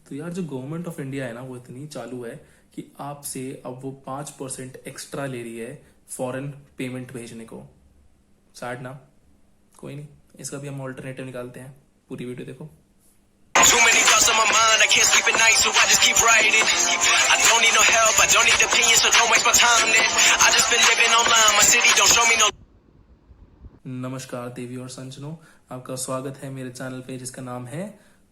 तो यार जो गवर्नमेंट ऑफ इंडिया है ना वो इतनी चालू है कि आपसे अब वो 5% एक्स्ट्रा ले रही है फॉरेन पेमेंट भेजने को। सैड ना। कोई नहीं, इसका भी हम ऑल्टरनेटिव निकालते हैं। पूरी वीडियो देखो। Too many thoughts on my mind, I can't sleep at night, so I just keep writing. I don't need no help, I don't need opinions, so don't waste my time then. I just been living online, my city don't show me no. नमस्कार देवी और संजनों, आपका स्वागत है मेरे channel पे जिसका नाम है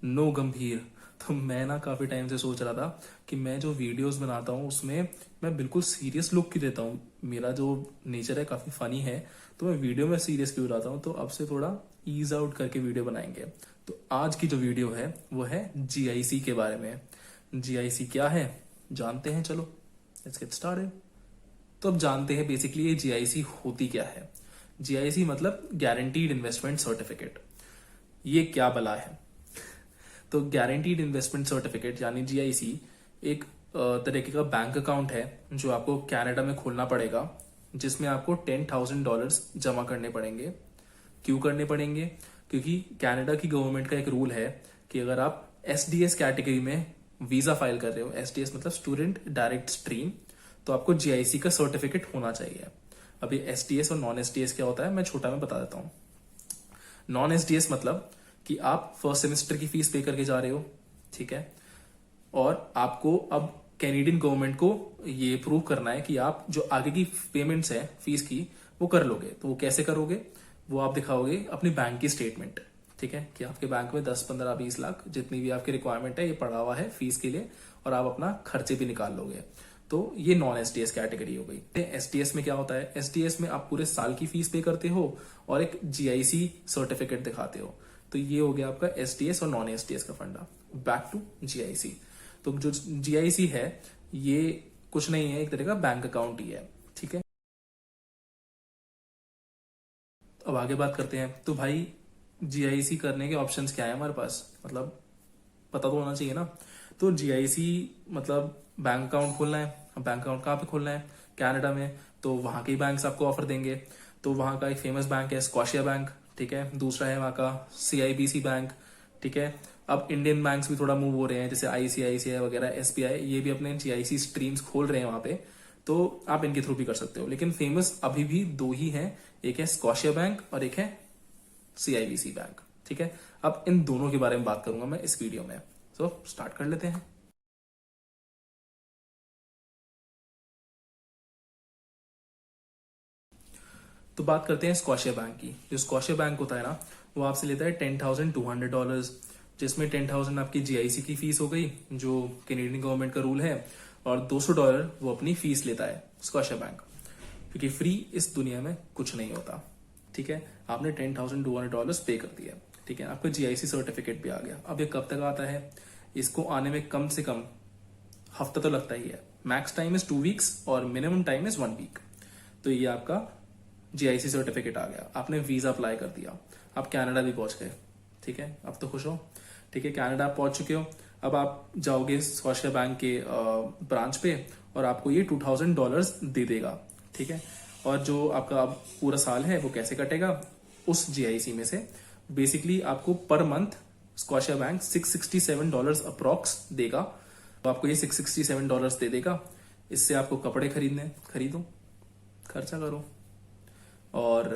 नो गंभीर। तो मैं ना काफी टाइम से सोच रहा था कि मैं जो वीडियोस बनाता हूँ उसमें मैं बिल्कुल सीरियस लुक क्यों देता हूँ। मेरा जो नेचर है काफी फनी है, तो मैं वीडियो में सीरियस क्यों रहता हूँ। तो अब से थोड़ा ईज आउट करके वीडियो बनाएंगे। तो आज की जो वीडियो है वो है जीआईसी के बारे में। जीआईसी क्या है जानते हैं, चलो लेट्स गेट स्टार्टेड। तो अब जानते हैं बेसिकली ये जीआईसी होती क्या है। जीआईसी मतलब गारंटीड इन्वेस्टमेंट सर्टिफिकेट। ये क्या बला है। तो गारंटीड इन्वेस्टमेंट सर्टिफिकेट यानी जीआईसी एक तरीके का बैंक अकाउंट है जो आपको कनाडा में खोलना पड़ेगा, जिसमें आपको $10,000 जमा करने पड़ेंगे। क्यों करने पड़ेंगे? क्योंकि कनाडा की गवर्नमेंट का एक रूल है कि अगर आप एसडीएस कैटेगरी में वीजा फाइल कर रहे हो, एसडीएस मतलब स्टूडेंट डायरेक्ट स्ट्रीम, तो आपको जीआईसी का सर्टिफिकेट होना चाहिए। अभी एसडीएस और नॉन एसडीएस क्या होता है मैं छोटा में बता देता हूँ। नॉन एसडीएस मतलब कि आप फर्स्ट सेमेस्टर की फीस पे करके जा रहे हो, ठीक है, और आपको अब कैनेडियन गवर्नमेंट को ये प्रूव करना है कि आप जो आगे की पेमेंट्स है फीस की वो कर लोगे। तो वो कैसे करोगे? वो आप दिखाओगे अपनी बैंक की स्टेटमेंट, ठीक है, कि आपके बैंक में 10, 15, 20 लाख जितनी भी आपकी रिक्वायरमेंट है ये पड़ा हुआ है फीस के लिए, और आप अपना खर्चे भी निकाल लोगे। तो ये नॉन एसडीएस कैटेगरी हो गई। एसडीएस में क्या होता है? एसडीएस में आप पूरे साल की फीस पे करते हो और एक जीआईसी सर्टिफिकेट दिखाते हो। तो ये हो गया आपका एसडीएस और नॉन एसडीएस का फंडा। Back to GIC. तो जो जीआईसी है ये कुछ नहीं है, एक तरह का बैंक अकाउंट ही है, ठीक है। अब आगे बात करते हैं। तो भाई जीआईसी करने के ऑप्शंस क्या है हमारे पास, मतलब पता तो होना चाहिए ना। तो जीआईसी मतलब बैंक अकाउंट खोलना है। अब बैंक अकाउंट कहाँ पे खोलना है? कनाडा में। तो वहां के बैंक्स आपको ऑफर देंगे। तो वहां का एक फेमस बैंक है स्कॉशिया बैंक, ठीक है। दूसरा है वहां का सीआईबीसी बैंक, ठीक है। अब इंडियन बैंक्स भी थोड़ा मूव हो रहे हैं, जैसे आईसीआईसीआई वगैरह, एसबीआई, ये भी अपने जीआईसी स्ट्रीम्स खोल रहे हैं वहां पे। तो आप इनके थ्रू भी कर सकते हो, लेकिन फेमस अभी भी दो ही हैं, एक है स्कॉशिया बैंक और एक है सीआईबीसी बैंक, ठीक है। अब इन दोनों के बारे में बात करूंगा मैं इस वीडियो में। तो स्टार्ट कर लेते हैं। तो बात करते हैं स्कॉशिया बैंक की। जो स्कॉशिया बैंक होता है ना वो आपसे लेता है $10,200, जिसमें 10,000 आपकी जीआईसी की फीस हो गई जो कैनेडियन गवर्नमेंट का रूल है, और $200 वो अपनी फीस लेता है स्कॉशिया बैंक, क्योंकि फ्री इस दुनिया में कुछ नहीं होता, ठीक है। आपने $10,200 पे कर दिया, ठीक है, आपका जीआईसी सर्टिफिकेट भी आ गया। अब ये कब तक आता है? इसको आने में कम से कम हफ्ता तो लगता ही है। मैक्स टाइम इज 2 वीक्स और मिनिमम टाइम इज 1 वीक। तो ये आपका जीआईसी सर्टिफिकेट आ गया, आपने वीजा अप्लाई कर दिया, आप कनाडा भी पहुंच गए, ठीक है। अब तो खुश हो, ठीक है, कनाडा आप पहुंच चुके हो। अब आप जाओगे स्कॉशिया बैंक के ब्रांच पे और आपको ये $2,000 दे देगा, ठीक है। और जो आपका अब पूरा साल है वो कैसे कटेगा? उस जीआईसी में से बेसिकली आपको per month Scotia bank $667 approx देगा। तो आपको ये $667 दे देगा। इससे आपको कपड़े खरीदो, खर्चा करो, और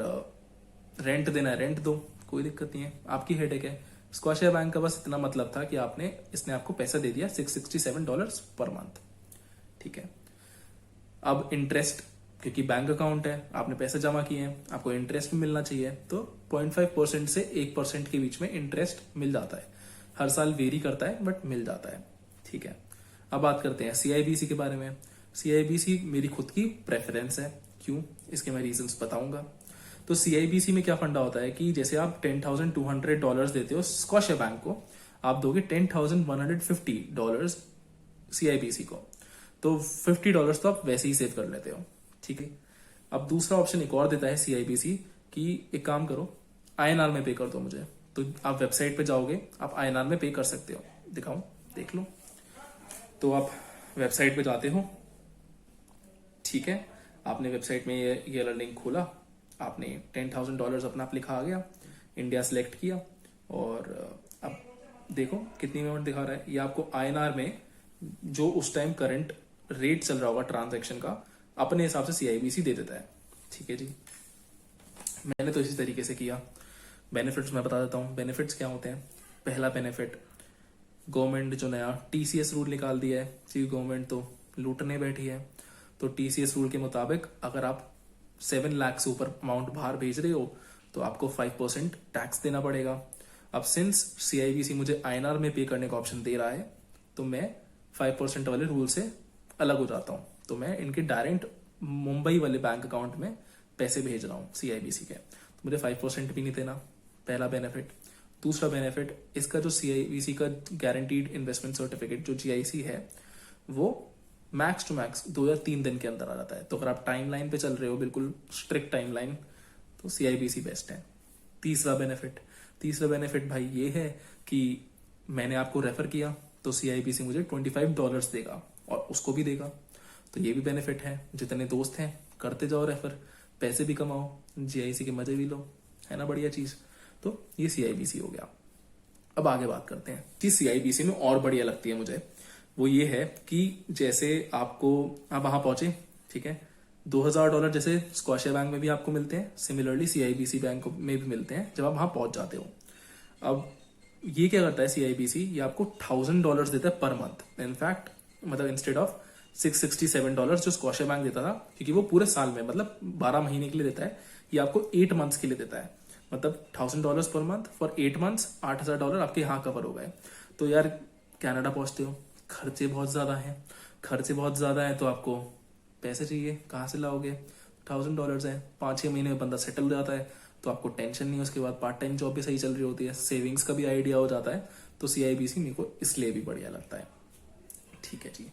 रेंट देना है रेंट दो, कोई दिक्कत नहीं है, आपकी हेडेक है। स्कॉशिया बैंक का बस इतना मतलब था कि इसने आपको पैसा दे दिया $667 पर मंथ, ठीक है। अब इंटरेस्ट, क्योंकि बैंक अकाउंट है, आपने पैसे जमा किए हैं, आपको इंटरेस्ट मिलना चाहिए, तो 0.5% से 1% के बीच में इंटरेस्ट मिल जाता है। हर साल वेरी करता है बट मिल जाता है, ठीक है। अब बात करते हैं सीआईबीसी के बारे में। सीआईबीसी मेरी खुद की प्रेफरेंस है। क्यों? इसके मैं रीजंस बताऊंगा। तो सीआईबीसी में क्या फंडा होता है कि जैसे आप $10,200 देते हो स्कॉशिया बैंक को, आप दोगे $10,150 सीआईबीसी को। तो $50 तो आप वैसे ही सेव कर लेते हो, ठीक है। अब दूसरा ऑप्शन एक और देता है सीआईबीसी कि एक काम करो, आईएनआर में पे कर दो मुझे। तो आप वेबसाइट पे जाओगे, आप आईएनआर में पे कर सकते हो। दिखाऊं, देख लो। तो आप वेबसाइट पे जाते हो, ठीक है। आपने वेबसाइट में ये वाला लिंक खोला, आपने $10,000 अपना आप लिखा आ गया, इंडिया सेलेक्ट किया, और अब देखो कितनी अमाउंट दिखा रहा है ये आपको INR में, जो उस टाइम करंट रेट चल रहा होगा ट्रांजैक्शन का, अपने हिसाब से CIBC दे देता है। ठीक है जी, मैंने तो इसी तरीके से किया। बेनिफिट्स मैं बता देता हूँ। बेनिफिट्स क्या होते हैं? पहला बेनिफिट, गवर्नमेंट जो नया TCS रूल निकाल दिया है, क्योंकि गवर्नमेंट तो लूटने बैठी है, तो TCS रूल के मुताबिक अगर आप 7 लाख से ऊपर अमाउंट बाहर भेज रहे हो तो आपको 5% टैक्स देना पड़ेगा। अब सिंस CIBC मुझे INR में पे करने का ऑप्शन दे रहा है, तो मैं 5% वाले रूल से अलग हो जाता हूँ। तो मैं इनके डायरेक्ट मुंबई वाले बैंक अकाउंट में पैसे भेज रहा हूँ CIBC के, तो मुझे 5% भी नहीं देना। पहला बेनिफिट। दूसरा बेनिफिट, इसका जो CIBC का गारंटीड इन्वेस्टमेंट सर्टिफिकेट जो GIC है, वो मैक्स टू मैक्स 2 या 3 दिन के अंदर आ जाता है। तो अगर आप टाइमलाइन पे चल रहे हो, बिल्कुल स्ट्रिक्ट टाइमलाइन, तो CIBC बेस्ट है। तीसरा बेनिफिट भाई ये है कि मैंने आपको रेफर किया तो CIBC मुझे $25 देगा और उसको भी देगा, तो ये भी बेनिफिट है। जितने दोस्त हैं करते जाओ रेफर, पैसे भी कमाओ, GIC के मजे भी लो, है ना बढ़िया चीज। तो ये CIBC हो गया। अब आगे बात करते हैं चीज CIBC में और बढ़िया लगती है मुझे, वो ये है कि जैसे आप वहां पहुंचे, ठीक है, $2000 जैसे स्कॉशिया बैंक में भी आपको मिलते हैं, सिमिलरली CIBC बैंक में भी मिलते हैं जब आप वहां पहुंच जाते हो। अब ये क्या करता है CIBC, ये आपको $1000 देता है पर मंथ। इनफैक्ट मतलब इंस्टेड ऑफ $667 जो स्कॉशिया बैंक देता था, क्योंकि वो पूरे साल में मतलब 12 महीने के लिए देता है, ये आपको 8 मंथ्स के लिए देता है। मतलब $1000 पर मंथ फॉर 8 मंथ्स, $8000 आपके यहाँ कवर हो गए। तो यार कनाडा पहुंचते हो, खर्चे बहुत ज्यादा है, तो आपको पैसे चाहिए, कहाँ से लाओगे? $1000 है, 5-6 महीने में बंदा सेटल हो जाता है, तो आपको टेंशन नहीं है। उसके बाद पार्ट टाइम जॉब भी सही चल रही होती है, सेविंग्स का भी आइडिया हो जाता है। तो CIBC मेरे को इसलिए भी बढ़िया लगता है। ठीक है जी।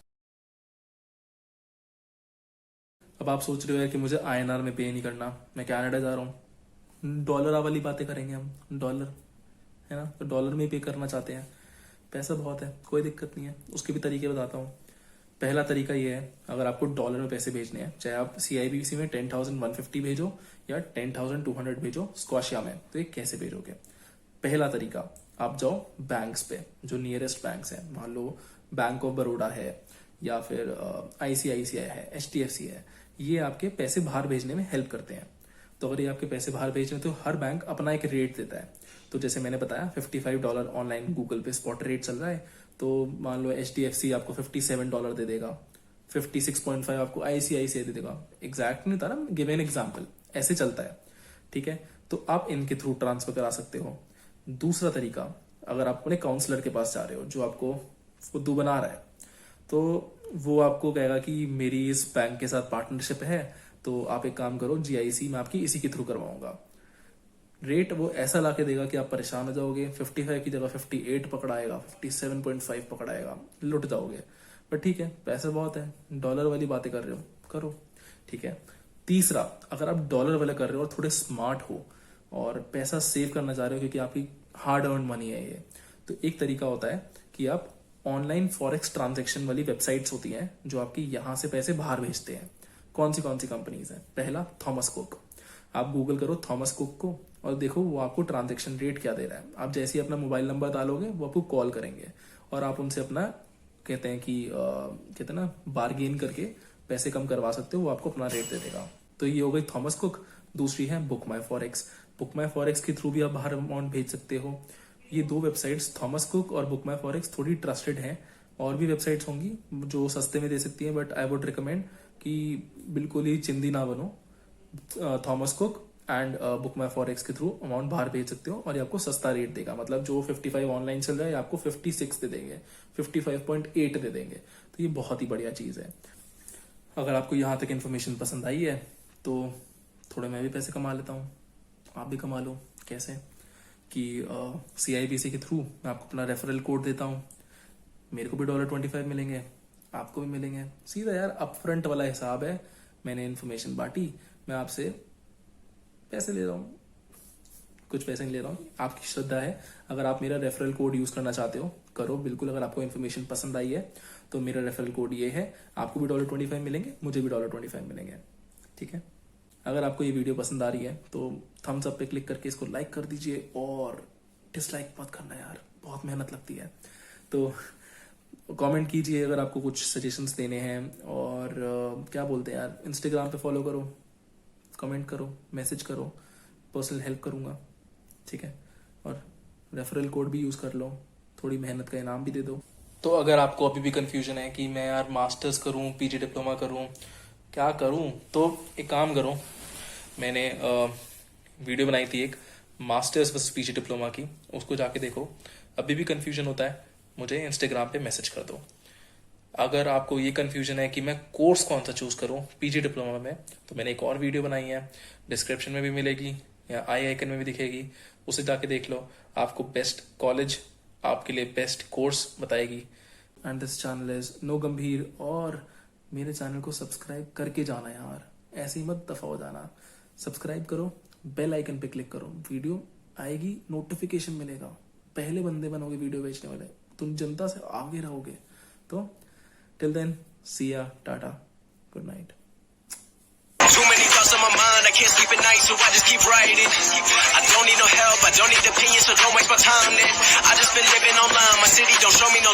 अब आप सोच रहे हो यार कि मुझे INR में पे नहीं करना, मैं कनाडा जा रहा हूँ, डॉलर वाली बातें करेंगे हम, डॉलर है ना, तो डॉलर में पे करना चाहते हैं, पैसा बहुत है, कोई दिक्कत नहीं है। उसके भी तरीके बताता हूँ। पहला तरीका ये है, अगर आपको डॉलर में पैसे भेजने हैं, चाहे आप CIBC में 10,150 भेजो या 10,200 भेजो स्कॉशिया में, तो ये कैसे भेजोगे? पहला तरीका, आप जाओ बैंक्स पे, जो नियरेस्ट बैंक्स है, मान लो बैंक ऑफ बड़ौदा है या फिर ICICI है, HDFC है, ये आपके पैसे बाहर भेजने में हेल्प करते हैं। तो अगर ये आपके पैसे बाहर भेज रहे हैं तो हर बैंक अपना एक रेट देता है। तो जैसे मैंने बताया $55 ऑनलाइन गूगल पे स्पॉट रेट चल रहा है, तो मान लो HDFC आपको $57 दे देगा, 56.5 आपको ICICI दे देगा। एग्जैक्ट नहीं था ना, गिव एन एग्जाम्पल, ऐसे चलता है। ठीक है, तो आप इनके थ्रू ट्रांसफर करा सकते हो। दूसरा तरीका, अगर आप अपने काउंसलर के पास जा रहे हो जो आपको फुद्दू बना रहा है, तो वो आपको कहेगा कि मेरी इस बैंक के साथ पार्टनरशिप है, तो आप एक काम करो, GIC मैं आपकी इसी के थ्रू करवाऊंगा। रेट वो ऐसा लाके देगा कि आप परेशान हो जाओगे, 55 की जगह 58 पकड़ाएगा, 57.5 पकड़ाएगा, लुट जाओगे। पर ठीक है, पैसे बहुत है, डॉलर वाली बातें कर रहे हो, करो। ठीक है। तीसरा, अगर आप डॉलर वाले कर रहे हो और थोड़े स्मार्ट हो और पैसा सेव करना चाह रहे हो, क्योंकि आपकी हार्ड अर्न मनी है ये, तो एक तरीका होता है कि आप ऑनलाइन फॉरेक्स ट्रांजेक्शन वाली वेबसाइट्स होती हैं जो आपकी यहां से पैसे बाहर भेजते हैं। कौन सी कंपनीज है? पहला, थॉमस कुक। आप गूगल करो थॉमस कुक को और देखो वो आपको ट्रांजैक्शन रेट क्या दे रहा है। आप जैसे ही अपना मोबाइल नंबर डालोगे वो आपको कॉल करेंगे और आप उनसे अपना कहते हैं ना बार्गेन करके पैसे कम करवा सकते हो, वो आपको अपना रेट दे देगा। तो ये हो गई थॉमस कुक। दूसरी है बुक माई फॉरेक्स। बुक माई फॉरेक्स के थ्रू भी आप बाहर अमाउंट भेज सकते हो। ये दो वेबसाइट्स, थॉमस कुक और बुक माई फॉरेक्स, थोड़ी ट्रस्टेड हैं। और भी वेबसाइट्स होंगी जो सस्ते में दे सकती हैं, बट आई वुड रिकमेंड कि बिल्कुल ही चिंदी ना बनो। Thomas cook and book my forex के थ्रू अमाउंट बाहर भेज सकते हो और ये आपको सस्ता रेट देगा। मतलब जो 55 ऑनलाइन चल रहा है आपको 56 दे देंगे, 55.8 दे देंगे। तो ये बहुत ही बढ़िया चीज है। अगर आपको यहाँ तक इन्फॉर्मेशन पसंद आई है तो थोड़े मैं भी पैसे कमा लेता हूँ, आप भी कमा लो। कैसे कि CIBC के थ्रू मैं आपको अपना रेफरल कोड देता हूँ, मेरे को भी $25 मिलेंगे, आपको भी मिलेंगे। सीधा यार अपफ्रंट वाला हिसाब है। मैंने इन्फॉर्मेशन बांटी, मैं आपसे पैसे ले रहा हूँ, कुछ पैसे नहीं ले रहा हूँ, आपकी श्रद्धा है। अगर आप मेरा रेफरल कोड यूज करना चाहते हो करो बिल्कुल। अगर आपको इन्फॉर्मेशन पसंद आई है तो मेरा रेफरल कोड ये है, आपको भी $25 मिलेंगे, मुझे भी $25 मिलेंगे। ठीक है। अगर आपको ये वीडियो पसंद आ रही है तो थम्स अप पे क्लिक करके इसको लाइक कर दीजिए और डिसलाइक मत करना यार। बहुत मेहनत लगती है। तो कमेंट कीजिए अगर आपको कुछ सजेशंस देने हैं, और क्या बोलते हैं यार, इंस्टाग्राम पे फॉलो करो, कमेंट करो, मैसेज करो, पर्सनल हेल्प करूंगा, ठीक है। और रेफरल कोड भी यूज कर लो, थोड़ी मेहनत का इनाम भी दे दो। तो अगर आपको अभी भी कंफ्यूजन है कि मैं यार मास्टर्स करूं, पीजी डिप्लोमा करूं, क्या करूं, तो एक काम करो, मैंने वीडियो बनाई थी एक मास्टर्स वर्सेस पीजी डिप्लोमा की, उसको जाके देखो। अभी भी कंफ्यूजन होता है, मुझे इंस्टाग्राम पे मैसेज कर दो। अगर आपको ये कंफ्यूजन है कि मैं कोर्स कौन सा चूज करूं पीजी डिप्लोमा में, तो मैंने एक और वीडियो बनाई है, डिस्क्रिप्शन में भी मिलेगी या आई आइकन में भी दिखेगी, उसे जाके देख लो। आपको बेस्ट कॉलेज, आपके लिए बेस्ट कोर्स बताएगी। And this channel is no गंभीर, और मेरे चैनल को सब्सक्राइब करके जाना यार, ऐसे ही मत दफा हो जाना। सब्सक्राइब करो, बेल आइकन पे क्लिक करो, वीडियो आएगी, नोटिफिकेशन मिलेगा, पहले बंदे बनोगे वीडियो बेचने वाले, तुम जनता से आगे रहोगे। तो टिल देन, सी या, Tata, good night. Too many thoughts on my mind, I can't sleep at night, so I just keep writing. I don't need no help, I don't need opinions, so don't waste my time then. I just been living online, my city don't show me no